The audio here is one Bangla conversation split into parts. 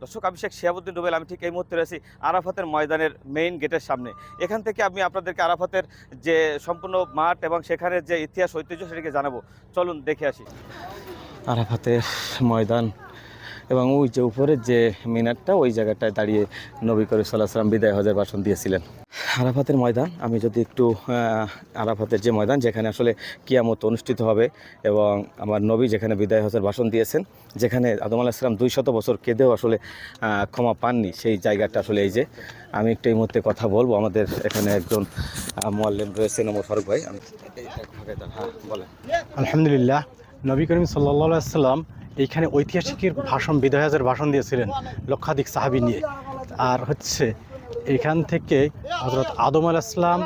দর্শক, আমি শেখ শিহাবুদ্দিন রুবেল। আমি ঠিক এই মুহূর্তে রয়েছি আরাফাতের ময়দানের মেইন গেটের সামনে। এখান থেকে আমি আপনাদেরকে আরাফাতের যে সম্পূর্ণ মাঠ এবং সেখানের যে ইতিহাস ঐতিহ্য সেটাকে জানাবো। চলুন দেখে আসি আরাফাতের ময়দান। এবং ওই যে উপরের যে মিনারটা, ওই জায়গাটায় দাঁড়িয়ে নবী করিম সাল্লাল্লাহু আলাইহি ওয়াসাল্লাম বিদায় হজের ভাষণ দিয়েছিলেন। আরাফাতের ময়দান, আমি যদি একটু আরাফাতের যে ময়দান যেখানে আসলে কিয়ামত অনুষ্ঠিত হবে এবং আমার নবী যেখানে বিদায় হজের ভাষণ দিয়েছেন, যেখানে আদম আলাইহিস সালাম 200 বছর কেঁদেও আসলে ক্ষমা পাননি, সেই জায়গাটা আসলে এই যে আমি একটু এই মুহূর্তে কথা বলবো। আমাদের এখানে একজন মুআল্লিম রয়েছেন, ওমর ফারুক ভাই। আমি বলেন। আলহামদুলিল্লাহ, নবী করিম সাল্লাল্লাহু আলাইহি সাল্লাম এইখানে ঐতিহাসিকের ভাষণ, বিদায় হজের ভাষণ দিয়েছিলেন লক্ষাধিক সাহাবী নিয়ে। আর হচ্ছে এখান থেকে হযরত আদম আলাইহিস সালাম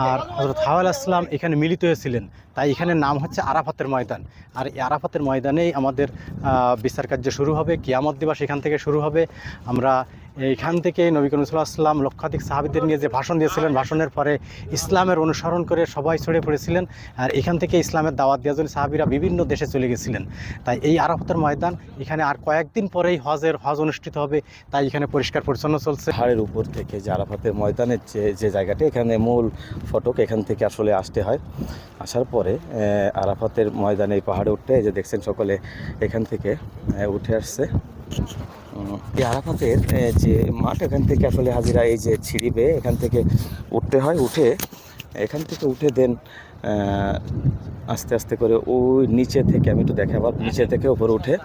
আর হযরত হাওয়া আলাইহিস সালাম এখানে মিলিত হয়েছিলেন, তাই এখানে নাম হচ্ছে আরাফাতের ময়দান। আর এই আরাফাতের ময়দানেই আমাদের বিচার কার্য শুরু হবে, কিয়ামত দিবস এখান থেকে শুরু হবে। আমরা এইখান থেকে নবী করিম সাল্লাল্লাহু আলাইহি সাল্লাম লক্ষাধিক সাহাবীদের নিয়ে যে ভাষণ দিয়েছিলেন, ভাষণের পরে ইসলামের অনুসরণ করে সবাই ছড়িয়ে পড়েছিলেন। আর এখান থেকে ইসলামের দাওয়াত দেওয়ার জন্য সাহাবীরা বিভিন্ন দেশে চলে গেছিলেন। তাই এই আরাফাতের ময়দান, এখানে আর কয়েকদিন পরেই হজ অনুষ্ঠিত হবে, তাই এখানে পরিষ্কার পরিচ্ছন্ন চলছে। পাহাড়ের উপর থেকে যে আরাফাতের ময়দানের যে জায়গাটা, এখানে মূল ফটক, এখান থেকে আসলে আসতে হয়। আসার পরে আরাফাতের ময়দানে এই পাহাড়ে উঠতে, যে দেখছেন সকলে এখান থেকে উঠে আসছে। এই আরাফাতের যে মাঠ, এখান থেকে আসলে হাজিরা এই যে সিঁড়ি বেয়ে এখান থেকে উঠতে হয়। এখান থেকে উঠে দেন আস্তে আস্তে করে ওই নিচে থেকে, আমি একটু দেখাবার, নিচে থেকে উপরে উঠে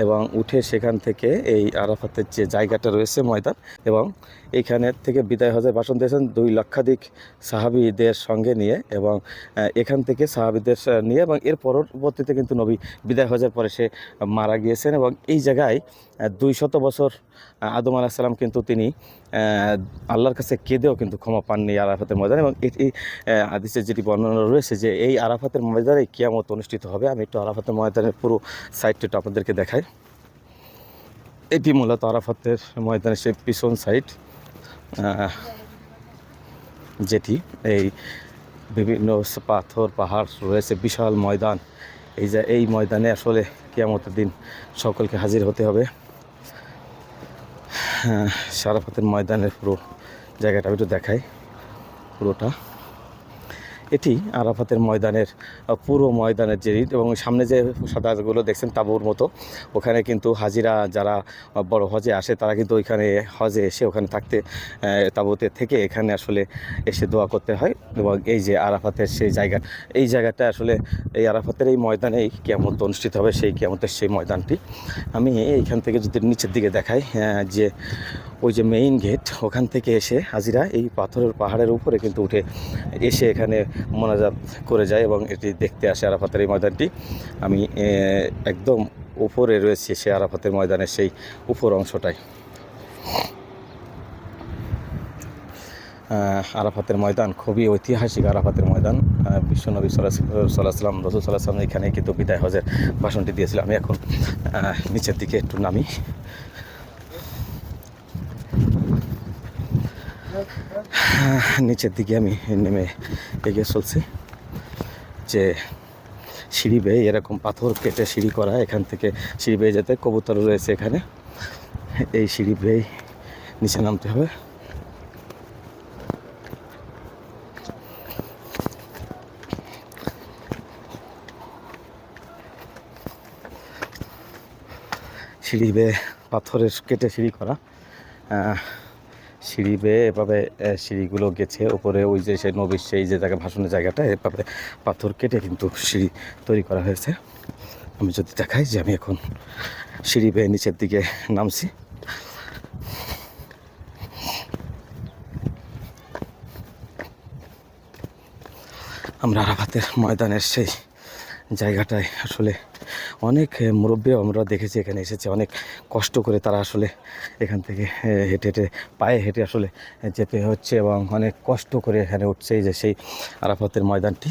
এবং উঠে সেখান থেকে এই আরাফাতের যে জায়গাটা রয়েছে ময়দান, এবং এইখানের থেকে বিদায় হজের ভাষণ দিয়েছেন 2 লক্ষাধিক সাহাবীদের সঙ্গে নিয়ে। এবং এখান থেকে সাহাবীদের নিয়ে, এবং এর পরবর্তীতে কিন্তু নবী বিদায় হজের পরে সে মারা গিয়েছেন। এবং এই জায়গায় 200 বছর আদম আলাইহিস সালাম কিন্তু তিনি আল্লাহর কাছে কেঁদেও কিন্তু ক্ষমা পাননি আরাফাতের ময়দানে। এবং এটি হাদিসের যেটি বর্ণনা রয়েছে যে এই আরাফাতের ময়দানে কিয়ামত অনুষ্ঠিত হবে। আমি একটু আরাফাতের ময়দানের পুরো সাইডটা একটু আপনাদেরকে দেখাই। এটি মূলত আরাফাতের ময়দানের সেই পিছন সাইড, যেটি এই বিভিন্ন পাথর পাহাড় রয়েছে, বিশাল ময়দান। এই ময়দানে আসলে কিয়ামতের দিন সকলকে হাজির হতে হবে। আরাফাতের ময়দানের পুরো জায়গাটা আমি একটু দেখাই। পুরোটা এটি আরাফাতের ময়দানের পুরো ময়দানের যে, এবং সামনে যে সাদাগুলো দেখছেন তাঁবুর মতো, ওখানে কিন্তু হাজিরা যারা বড় হজে আসে তারা কিন্তু ওইখানে হজে এসে ওখানে থাকতে, তাঁবুতে থেকে এখানে আসলে এসে দোয়া করতে হয়। এবং এই যে আরাফাতের সেই জায়গা, এই জায়গাটা আসলে এই আরাফাতের এই ময়দানেই কিয়ামত অনুষ্ঠিত হবে, সেই কিয়ামতের সেই ময়দানটি। আমি এইখান থেকে যদি নিচের দিকে দেখাই, যে ওই যে মেইন গেট, ওখান থেকে এসে হাজিরা এই পাহাড়ের উপরে কিন্তু উঠে এসে এখানে মোনাজাত করে যায় এবং এটি দেখতে আসে আরাফাতের এই ময়দানটি। আমি একদম উপরে রয়েছে সে আরাফাতের ময়দানের সেই উপর অংশটায়। আরাফাতের ময়দান খুবই ঐতিহাসিক। আরাফাতের ময়দান বিশ্বনবী সাল্লাল্লাহু আলাইহি ওয়াসাল্লাম, রাসূল সাল্লাল্লাহু আলাইহি ওয়াসাল্লাম এখানে কিন্তু বিদায় হজের ভাষণটি দিয়েছিলাম। আমি এখন নিচের দিকে একটু নামি। নিচের দিকে আমি নেমে এগিয়ে চলছি। যে সিঁড়ি বেয়ে, এরকম পাথর কেটে সিঁড়ি করা, এখান থেকে সিঁড়ি বেয়ে যেতে কবুতর রয়েছে এখানে, এই সিঁড়ি বেয়ে নিচে নামতে হবে। সিঁড়ি বেয়ে পাথরের কেটে সিঁড়ি করা, সিঁড়ি বেয়ে এভাবে সিঁড়িগুলো গেছে উপরে, ওই যে সেই নবীর সেই যে জায়গা, ভাষণের জায়গাটা, এভাবে পাথর কেটে কিন্তু সিঁড়ি তৈরি করা হয়েছে। আমি যদি দেখাই যে আমি এখন সিঁড়ি বেয়ে নিচের দিকে নামছি। আমরা আরাফাতের ময়দানের সেই জায়গাটায় আসলে অনেক মুরব্বীও আমরা দেখেছি এখানে এসেছে, অনেক কষ্ট করে তারা আসলে এখান থেকে হেঁটে পায়ে হেঁটে আসলে যেতে হচ্ছে এবং অনেক কষ্ট করে এখানে উঠছে। এই যে সেই আরাফাতের ময়দানটি,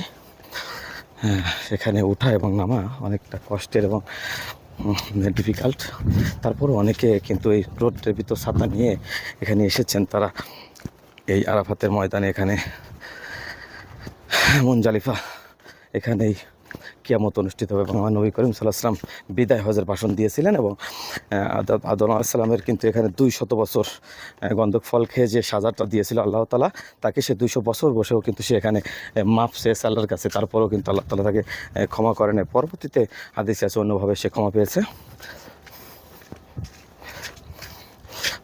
সেখানে ওঠা এবং নামা অনেকটা কষ্টের এবং ডিফিকাল্ট। তারপরও অনেকে কিন্তু এই রোডের ভিতর ছাতা নিয়ে এখানে এসেছেন, তারা এই আরাফাতের ময়দানে এখানে মুনজালিফা এখানেই কিয়ামত অনুষ্ঠিত হবে এবং আমার নবী করিম সাল্লাল্লাহু আলাইহি ওয়াসাল্লাম বিদায় হজের ভাষণ দিয়েছিলেন এবং আদম আলাইহিস সালামের কিন্তু এখানে 200 বছর গন্ধক ফল খেয়ে যে সাজাটা দিয়েছিল আল্লাহ তাআলা, তাকে সে 200 বছর বসেও কিন্তু সে এখানে মাফ চেয়েছে আল্লাহর কাছে, তারপরেও কিন্তু আল্লাহ তাআলা তাকে ক্ষমা করেন। পরবর্তীতে হাদিসে আছে অন্যভাবে সে ক্ষমা পেয়েছে।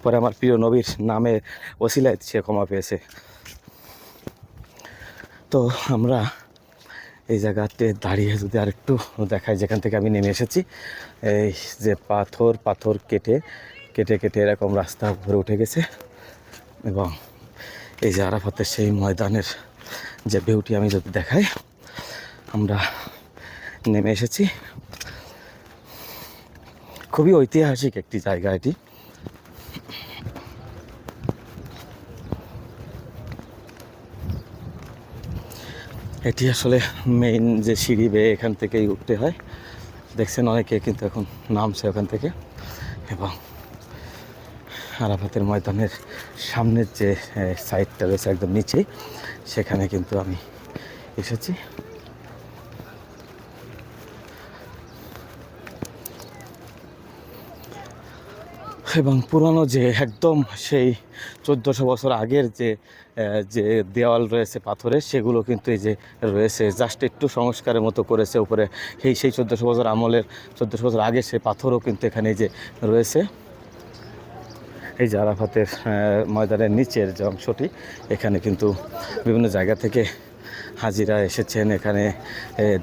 পরে আমার প্রিয় নবীর নামে ওসিলায় সে ক্ষমা পেয়েছে। তো আমরা এই জায়গাতে দাঁড়িয়ে যদি আরেকটু দেখাই, যেখান থেকে আমি নেমে এসেছি, এই যে পাথর কেটে কেটে কেটে এরকম রাস্তা ভরে উঠে গেছে এবং এই যে আরাফাতের সেই ময়দানের যে ভিউটি আমি যদি দেখাই, আমরা নেমে এসেছি। খুবই ঐতিহাসিক একটি জায়গা এটি। এটি আসলে মেইন যে সিঁড়ি বেয়ে এখান থেকেই উঠতে হয়। দেখছেন অনেকে কিন্তু এখন নামছে ওখান থেকে। এবং আরাফাতের ময়দানের সামনের যে সাইডটা রয়েছে একদম নিচেই, সেখানে কিন্তু আমি এসেছি। এবং পুরনো যে একদম সেই 1400 বছর আগের যে যে দেওয়াল রয়েছে পাথরের, সেগুলো কিন্তু এই যে রয়েছে, জাস্ট একটু সংস্কারের মতো করেছে উপরে। সেই 1400 বছর আমলের 1400 বছর আগে সে পাথরও কিন্তু এখানে এই যে রয়েছে। এই যে আরাফাতের ময়দানের নিচের যে অংশটি, এখানে কিন্তু বিভিন্ন জায়গা থেকে হাজিরা এসেছেন। এখানে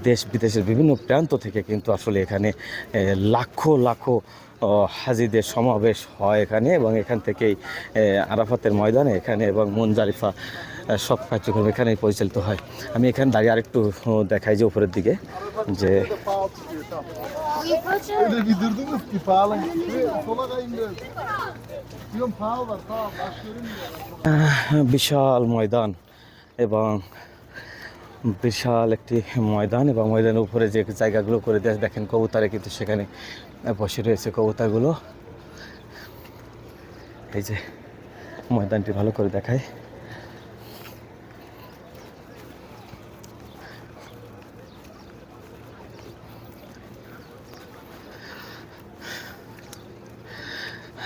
দেশ বিদেশের বিভিন্ন প্রান্ত থেকে কিন্তু আসলে এখানে লাখো লাখো হাজিদের সমাবেশ হয় এখানে, এবং এখান থেকেই আরাফাতের ময়দানে এখানে এবং মুনজালিফা সব কার্যক্রম এখানেই পরিচালিত হয়। আমি এখানে দাঁড়িয়ে আরেকটু দেখাই যে উপরের দিকে যে বিশাল ময়দান এবং বিশাল একটি ময়দান, এবং ময়দানের উপরে যে জায়গাগুলো করে দিয়ে দেখেন কবুতরে কিন্তু সেখানে বসে রয়েছে কবুতরগুলো। এই যে ময়দানটি ভালো করে দেখায়।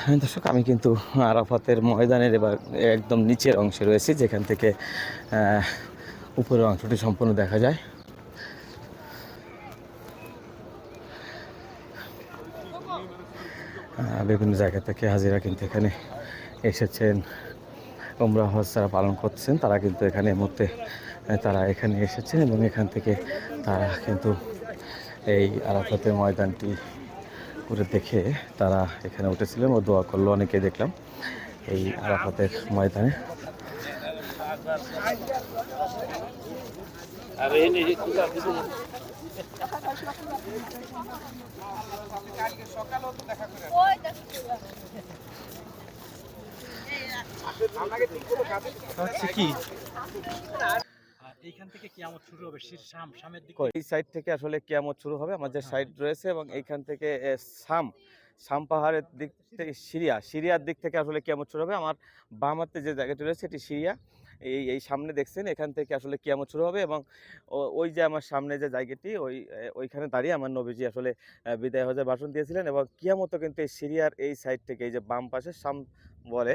হ্যাঁ দর্শক, আমি কিন্তু আরাফাতের ময়দানের এবার একদম নিচের অংশে রয়েছি, যেখান থেকে উপরের অংশটি সম্পূর্ণ দেখা যায়। বিভিন্ন জায়গা থেকে হাজিরা কিন্তু এখানে এসেছেন, উমরা হজ যারা পালন করছেন তারা কিন্তু এখানে মধ্যে তারা এখানে এসেছেন এবং এখান থেকে তারা কিন্তু এই আরাফাতের ময়দানটি করে দেখে তারা এখানে উঠেছিলেন ও দোয়া করলো। অনেকে দেখলাম এই আরাফাতের ময়দানে। কি এইখান থেকে কিয়ামত শুরু হবে সামের দিকে। এই সাইড থেকে আসলে কিয়ামত শুরু হবে, আমাদের সাইড রয়েছে, এবং এইখান থেকে সাম পাহাড়ের দিক থেকে সিরিয়ার দিক থেকে আসলে কিয়ামত শুরু হবে। আমার বাম হাতে যে জায়গাটি রয়েছে এটি সিরিয়া। এই সামনে দেখছেন, এখান থেকে আসলে কিয়ামত শুরু হবে। এবং ওই যে আমার সামনে যে জায়গাটি, ওইখানে দাঁড়িয়ে আমার নবীজি আসলে বিদায় হজের ভাষণ দিয়েছিলেন। এবং কিয়ামতও কিন্তু এই সিরিয়ার এই সাইড থেকে, এই যে বাম পাশে সাম বলে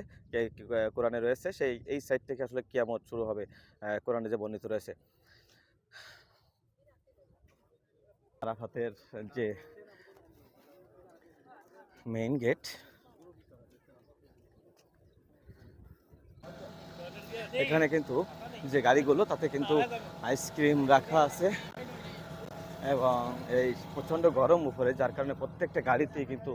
কোরআনে রয়েছে, এই সাইড থেকে আসলে কিয়ামত শুরু হবে, কোরআনে যে বর্ণিত রয়েছে। আরাফাতের যে মেইন গেট, এখানে কিন্তু যে গাড়িগুলো তাতে কিন্তু আইসক্রিম রাখা আছে, এবং এই প্রচণ্ড গরম উপরে, যার কারণে প্রত্যেকটা গাড়িতেই কিন্তু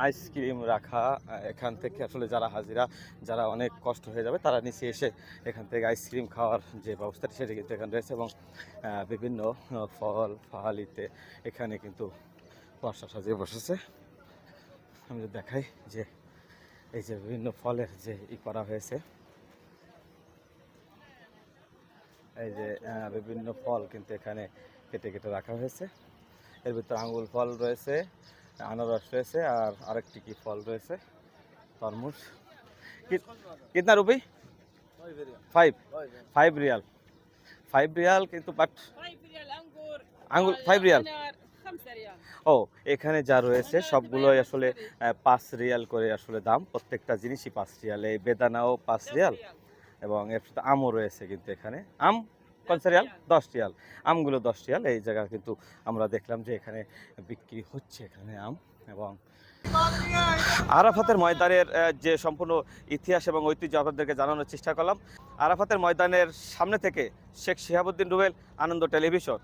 আইসক্রিম রাখা। এখান থেকে আসলে যারা হাজিরা, যারা অনেক কষ্ট হয়ে যাবে, তারা নিচে এসে এখান থেকে আইসক্রিম খাওয়ার যে ব্যবস্থাটি সেটা কিন্তু এখানে রয়েছে। এবং বিভিন্ন ফল ফালিতে এখানে কিন্তু বর্ষা সাজিয়ে বসেছে। আমি যদি দেখাই যে এই যে বিভিন্ন ফলের যে করা হয়েছে, এই যে বিভিন্ন ফল কিন্তু এখানে কেটে কেটে রাখা হয়েছে। এর ভিতরে আঙ্গুল ফল রয়েছে, আনারস রয়েছে, আর আরেকটি কি ফল রয়েছে, তরমুজ। কিতনা রুপি? 5 রিয়াল। 5 রিয়াল কিন্তু, বাট আঙ্গুর 5 রিয়াল। ও, এখানে যা রয়েছে সবগুলোই আসলে 5 রিয়াল করে আসলে দাম, প্রত্যেকটা জিনিসই 5 রিয়াল। এই বেদানাও 5 রিয়াল এবং এর সাথে আমও রয়েছে কিন্তু এখানে। আম কত রিয়াল? 10 রিয়াল। আমগুলো 10 রিয়াল। এই জায়গা কিন্তু আমরা দেখলাম যে এখানে বিক্রি হচ্ছে এখানে আম। এবং আরাফাতের ময়দানের যে সম্পূর্ণ ইতিহাস এবং ঐতিহ্য আপনাদেরকে জানানোর চেষ্টা করলাম। আরাফাতের ময়দানের সামনে থেকে শেখ শিহাবুদ্দিন রুবেল, আনন্দ টেলিভিশন।